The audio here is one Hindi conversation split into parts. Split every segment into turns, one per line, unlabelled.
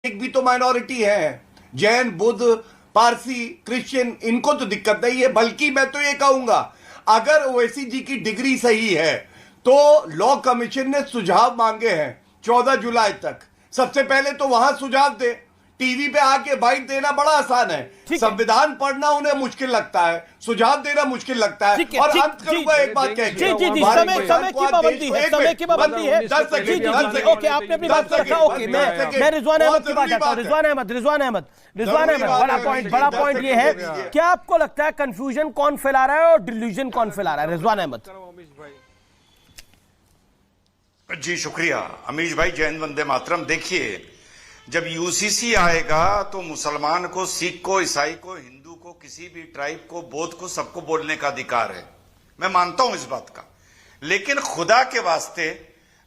एक भी तो माइनॉरिटी है। जैन, बुद्ध, पारसी, क्रिश्चियन, इनको तो दिक्कत नहीं है। बल्कि मैं तो ये कहूंगा, अगर ओवैसी जी की डिग्री सही है तो लॉ कमीशन ने सुझाव मांगे हैं 14 जुलाई तक। सबसे पहले तो वहां सुझाव दे। टीवी पे आके बाइट देना बड़ा आसान है, संविधान पढ़ना उन्हें मुश्किल लगता है, सुझाव देना मुश्किल लगता है। और अंत करूंगा एक बात कह के,
समय की पाबंदी है, समय की पाबंदी है। ओके, आपने अपनी बात रखा। ओके, मैं रिजवान अहमद की बात करता हूं। रिजवान अहमद, बड़ा पॉइंट ये है, क्या आपको लगता है कंफ्यूजन कौन फैला रहा है और डिल्यूजन कौन फैला रहा है? रिजवान अहमद
जी, शुक्रिया अमीश भाई। जय हिंद, वंदे मातरम। देखिए, जब यूसीसी आएगा तो मुसलमान को, सिख को, ईसाई को, हिंदू को, किसी भी ट्राइब को, बौद्ध को, सबको बोलने का अधिकार है। मैं मानता हूं इस बात का। लेकिन खुदा के वास्ते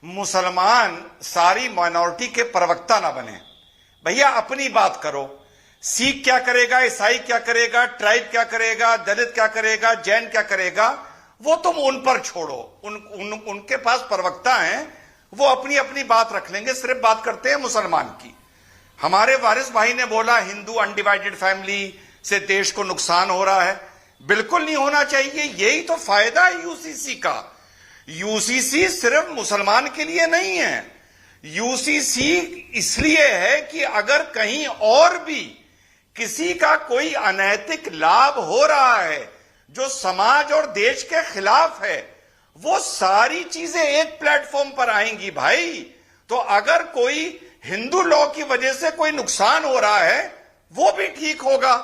मुसलमान सारी माइनॉरिटी के प्रवक्ता ना बने। भैया अपनी बात करो। सिख क्या करेगा, ईसाई क्या करेगा, ट्राइब क्या करेगा, दलित क्या करेगा, जैन क्या करेगा, वो तुम उन पर छोड़ो। उनके पास प्रवक्ता हैं, वो अपनी अपनी बात रख लेंगे। सिर्फ बात करते हैं मुसलमान की। हमारे वारिस भाई ने बोला हिंदू अनडिवाइडेड फैमिली से देश को नुकसान हो रहा है। बिल्कुल नहीं होना चाहिए। यही तो फायदा है यूसीसी का। यूसीसी सिर्फ मुसलमान के लिए नहीं है। यूसीसी इसलिए है कि अगर कहीं और भी किसी का कोई अनैतिक लाभ हो रहा है जो समाज और देश के खिलाफ है, वो सारी चीजें एक प्लेटफॉर्म पर आएंगी भाई। तो अगर कोई हिंदू लॉ की वजह से कोई नुकसान हो रहा है, वो भी ठीक होगा।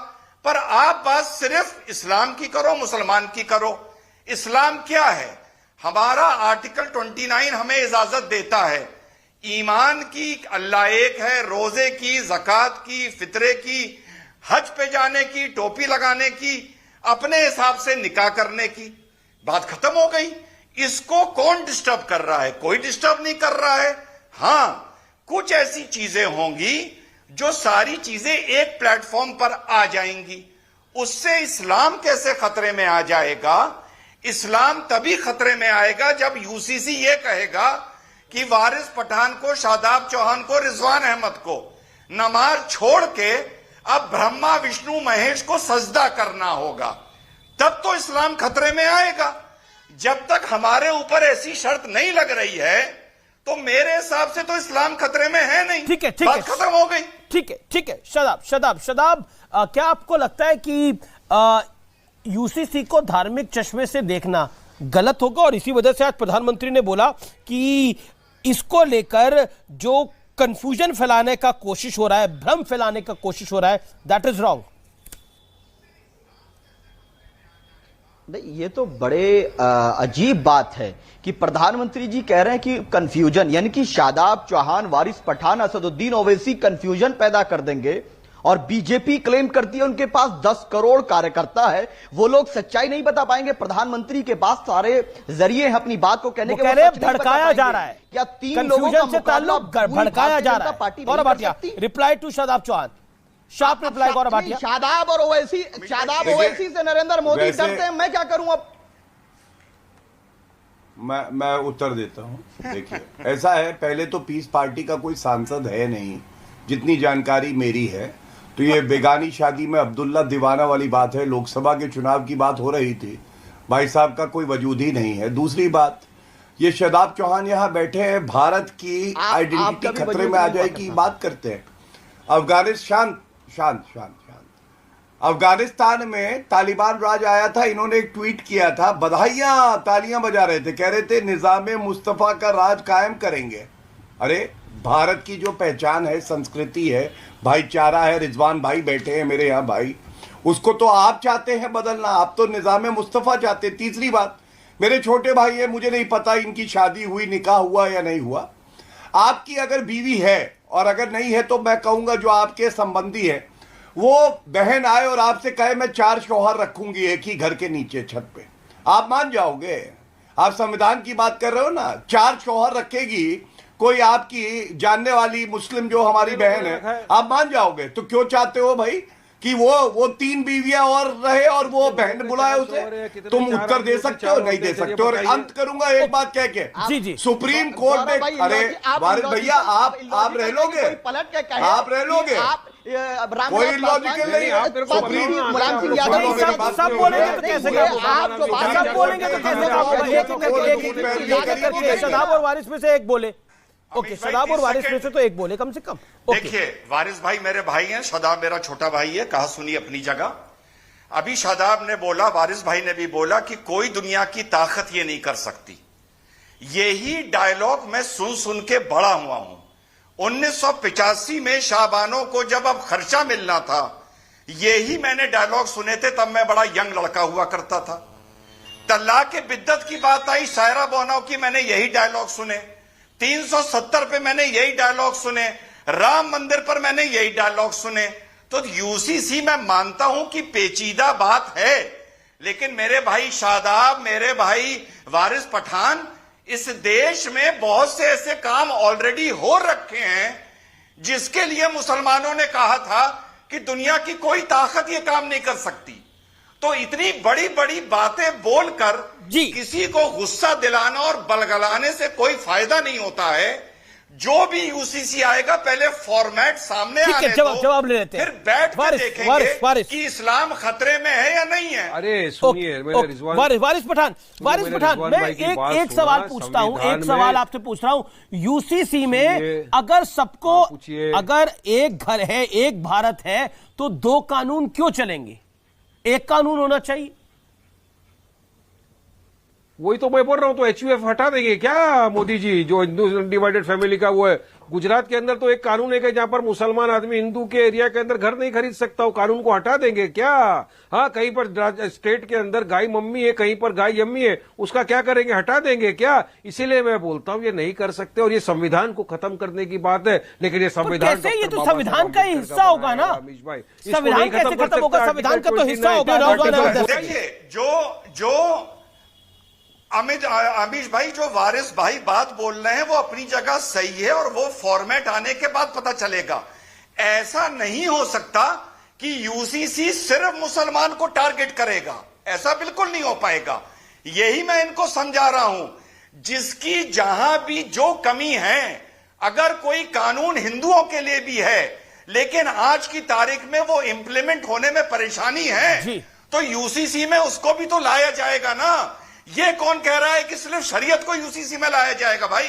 पर आप बात सिर्फ इस्लाम की करो, मुसलमान की करो। इस्लाम क्या है? हमारा आर्टिकल 29 हमें इजाजत देता है ईमान की, अल्लाह एक है, रोजे की, जक़ात की, फितरे की, हज पे जाने की, टोपी लगाने की, अपने हिसाब से निकाह करने की। बात खत्म हो गई। इसको कौन डिस्टर्ब कर रहा है? कोई डिस्टर्ब नहीं कर रहा है। हां, कुछ ऐसी चीजें होंगी जो सारी चीजें एक प्लेटफॉर्म पर आ जाएंगी। उससे इस्लाम कैसे खतरे में आ जाएगा? इस्लाम तभी खतरे में आएगा जब यूसीसी ये कहेगा कि वारिस पठान को, शादाब चौहान को, रिजवान अहमद को नमाज छोड़ के अब ब्रह्मा, विष्णु, महेश को सजदा करना होगा। तब तो इस्लाम खतरे में आएगा। जब तक हमारे ऊपर ऐसी शर्त नहीं लग रही है तो मेरे हिसाब से तो इस्लाम खतरे में है नहीं।
ठीक है,
बात खत्म हो गई।
ठीक है। शदाब, क्या आपको लगता है कि यूसीसी को धार्मिक चश्मे से देखना गलत होगा और इसी वजह से आज प्रधानमंत्री ने बोला कि इसको लेकर जो कंफ्यूजन फैलाने का कोशिश हो रहा है, भ्रम फैलाने का कोशिश हो रहा है, दैट इज रॉन्ग?
नहीं, ये तो बड़े अजीब बात है कि प्रधानमंत्री जी कह रहे हैं कि कंफ्यूजन, यानी कि शादाब चौहान, वारिस पठान, असदुद्दीन ओवैसी कंफ्यूजन पैदा कर देंगे। और बीजेपी क्लेम करती है उनके पास 10 करोड़ कार्यकर्ता है, वो लोग सच्चाई नहीं बता पाएंगे। प्रधानमंत्री के पास सारे जरिए हैं अपनी बात को कहने के।
भड़काया जा रहा है
क्या 3 लोगों का मुकाबला
भड़काया जा रहा है? Gaurav Bhatia, reply to Shadab Chauhan, sharp reply Gaurav Bhatia.
Shadab और ओवैसी से नरेंद्र मोदी डरते हैं, मैं क्या करूं अब?
मैं उत्तर देता हूं। देखिए, ऐसा है, पहले तो पीस पार्टी का कोई सांसद है नहीं, जितनी जानकारी मेरी है। तो ये बेगानी शादी में अब्दुल्ला दीवाना वाली बात है। लोकसभा के चुनाव की बात हो रही थी, भाई साहब का कोई वजूद ही नहीं है। दूसरी बात, ये शादाब चौहान यहां बैठे हैं, भारत की आइडेंटिटी खतरे में आ जाएगी बात करते हैं। अफगानिस्तान में तालिबान राज आया था, इन्होंने एक ट्वीट किया था, बधाइयां, तालियां बजा रहे थे, कह रहे थे निजाम मुस्तफा का राज कायम करेंगे। अरे भारत की जो पहचान है, संस्कृति है, भाईचारा है, रिजवान भाई बैठे हैं मेरे यहाँ भाई, उसको तो आप चाहते हैं बदलना, आप तो निजाम मुस्तफा चाहते। तीसरी बात, मेरे छोटे भाई है, मुझे नहीं पता इनकी शादी हुई, निकाह हुआ या नहीं हुआ। आपकी अगर बीवी है और अगर नहीं है तो मैं कहूंगा जो आपके संबंधी है वो बहन आए और आपसे कहे मैं 4 शौहर रखूंगी एक ही घर के नीचे छत पे, आप मान जाओगे? आप संविधान की बात कर रहे हो ना, 4 शौहर रखेगी कोई आपकी जानने वाली मुस्लिम जो हमारी बहन है, आप मान जाओगे? तो क्यों चाहते हो भाई कि वो 3 बीवियां और रहे और वो बहन बुलाए उसे? तुम उत्तर दे सकते हो? नहीं दे सकते। और अंत करूंगा एक बात कह के,
जी जी
सुप्रीम कोर्ट में, अरे वारिस भैया आप रह लोगे?
पलट के कहे
आप रह लोगे? कोई लॉजिकल नहीं है। सुप्रीम
सब बोलेंगे तो कैसे काम होगा? सब बोलेंगे तो कैसे काम होगा? एक करके शदाब और वारिस में से एक बोले। ओके, शदाब और वारिस में से तो एक बोले कम से कम।
देखिए, वारिस भाई मेरे भाई हैं, शदाब मेरा छोटा भाई है, कहा सुनी अपनी जगह। अभी शदाब ने बोला, वारिस भाई ने भी बोला कि कोई दुनिया की ताकत ये नहीं कर सकती। यही डायलॉग मैं सुन सुन के बड़ा हुआ हूं। 1985 में शाहबानों को जब अब खर्चा मिलना था, यही मैंने डायलॉग सुने थे, तब मैं बड़ा यंग लड़का हुआ करता था। तलाक के बिद्दत की बात आई, शायरा बोनाओ की, मैंने यही डायलॉग सुने। 370 पे मैंने यही डायलॉग सुने। राम मंदिर पर मैंने यही डायलॉग सुने। तो यूसीसी मैं मानता हूं कि पेचीदा बात है, लेकिन मेरे भाई शादाब, मेरे भाई वारिस पठान, इस देश में बहुत से ऐसे काम ऑलरेडी हो रखे हैं जिसके लिए मुसलमानों ने कहा था कि दुनिया की कोई ताकत ये काम नहीं कर सकती। तो इतनी बड़ी बड़ी बातें बोलकर किसी को गुस्सा दिलाना और बलगलाने से कोई फायदा नहीं होता है। जो भी यूसीसी आएगा, पहले फॉर्मेट सामने आने दो,
जवाब ले लेते हैं,
फिर बैठ कर देखेंगे कि इस्लाम खतरे में है या नहीं है।
अरे सुनिए,
वारिस पठान, मैं एक सवाल पूछता हूं, एक सवाल आपसे पूछ रहा हूं। यूसीसी में अगर सबको, अगर एक घर है, एक भारत है, तो 2 कानून क्यों चलेंगे? एक कानून होना चाहिए।
वही तो मैं बोल रहा हूं। तो एचयूएफ हटा देंगे क्या मोदी जी? जो हिंदू डिवाइडेड फैमिली का वो है, गुजरात के अंदर तो एक कानून है कि जहां पर मुसलमान आदमी हिंदू के एरिया के अंदर घर नहीं खरीद सकता, वो कानून को हटा देंगे क्या? हाँ, कहीं पर स्टेट के अंदर गाय मम्मी है, कहीं पर गाय यम्मी है, उसका क्या करेंगे? हटा देंगे क्या? इसीलिए मैं बोलता हूं ये नहीं कर सकते, और ये संविधान को खत्म करने की बात है। लेकिन ये संविधान,
ये तो संविधान का ही हिस्सा होगा ना अमीश भाई। संविधान कैसे खत्म होगा? संविधान का तो हिस्सा होगा।
देखिए, जो अमीश भाई, जो वारिस भाई बात बोल रहे हैं वो अपनी जगह सही है, और वो फॉर्मेट आने के बाद पता चलेगा। ऐसा नहीं हो सकता कि यूसीसी सिर्फ मुसलमान को टारगेट करेगा, ऐसा बिल्कुल नहीं हो पाएगा। यही मैं इनको समझा रहा हूं। जिसकी जहां भी जो कमी है, अगर कोई कानून हिंदुओं के लिए भी है लेकिन आज की तारीख में वो इंप्लीमेंट होने में परेशानी है, तो यूसीसी में उसको भी तो लाया जाएगा ना। ये कौन कह रहा है कि सिर्फ शरीयत को यूसीसी में लाया जाएगा भाई?